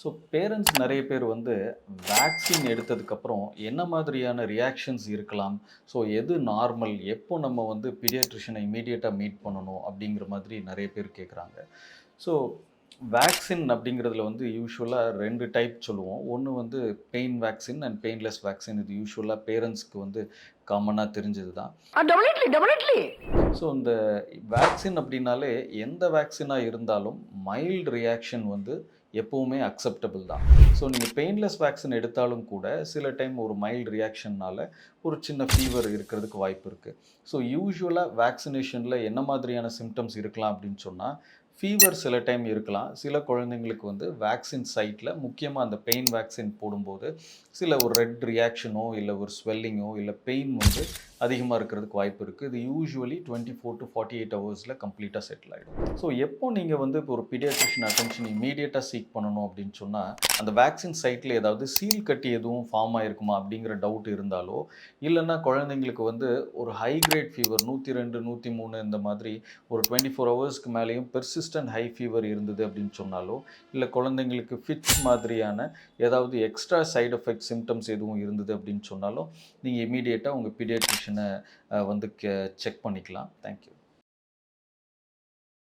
So parents நிறைய பேர் வந்து வேக்சின் எடுத்ததுக்கப்புறம் என்ன மாதிரியான ரியாக்ஷன்ஸ் இருக்கலாம்? ஸோ எது நார்மல்? எப்போ நம்ம வந்து பீடியாட்ரிஷியனை இம்மீடியட்டா மீட் பண்ணணும்? அப்படிங்கிற மாதிரி நிறைய பேர் கேட்குறாங்க. ஸோ வேக்சின் அப்படிங்கிறதுல வந்து யூசுவலா 2 டைப் சொல்லுவோம். ஒண்ணு வந்து pain vaccine and painless vaccine. இது யூசுவலா பேரண்ட்ஸ்க்கு வந்து காமனா தெரிஞ்சது தான். டெஃபினெட்லி. ஸோ இந்த வேக்சின் அப்படின்னாலே எந்த வேக்சினா இருந்தாலும் மைல்டு ரியாக்ஷன் வந்து எப்பவுமே அக்செப்டபிள் தான். ஸோ நீங்கள் பெயின்லெஸ் வேக்சின் எடுத்தாலும் கூட சில டைம் ஒரு மைல்டு ரியாக்ஷன்னால ஒரு சின்ன ஃபீவர் இருக்கிறதுக்கு வாய்ப்பு இருக்குது. ஸோ யூசுவலாக வேக்சினேஷனில் என்ன மாதிரியான சிம்டம்ஸ் இருக்கலாம் அப்படின்னு சொன்னால், ஃபீவர் சில டைம் இருக்கலாம். சில குழந்தைங்களுக்கு வந்து வேக்சின் சைட்டில் முக்கியமாக அந்த பெயின் வேக்சின் போடும்போது சில ஒரு ரெட் ரியாக்ஷனோ இல்லை ஒரு ஸ்வெல்லிங்கோ இல்லை பெயின் வந்து அதிகமாக இருக்கிறதுக்கு வாய்ப்பு இருக்குது. இது யூசுவலி 24 to 48 ஹவர்ஸில் கம்ப்ளீட்டாக செட்டில் ஆகிடும். ஸோ எப்போ நீங்கள் வந்து இப்போ ஒரு பீடியாட்ரிஷியன் அட்டென்ஷன் இமீடியட்டாக சீக் பண்ணணும் அப்படின்னு சொன்னால், அந்த வேக்சின் சைட்டில் ஏதாவது சீல் கட்டி எதுவும் ஃபார்ம் ஆயிருக்குமா அப்படிங்கிற டவுட் இருந்தாலோ, இல்லைன்னா குழந்தைங்களுக்கு வந்து ஒரு ஹை கிரேட் ஃபீவர் 102, 103 இந்த மாதிரி ஒரு 24 ஹவர்ஸ்க்கு மேலேயும் பெர்சிஸ்டன்ட் ஹை ஃபீவர் இருந்தது அப்படின்னு சொன்னாலோ, இல்லை குழந்தைங்களுக்கு ஃபிட்ஸ் மாதிரியான ஏதாவது எக்ஸ்ட்ரா சைடு எஃபெக்ட் சிம்டம்ஸ் எதுவும் இருந்தது அப்படின்னு சொன்னாலும், நீங்கள் இமீடியட்டாக உங்கள் பீடியாட்ரிஷியனை வந்து செக் பண்ணிக்கலாம். தேங்க்யூ.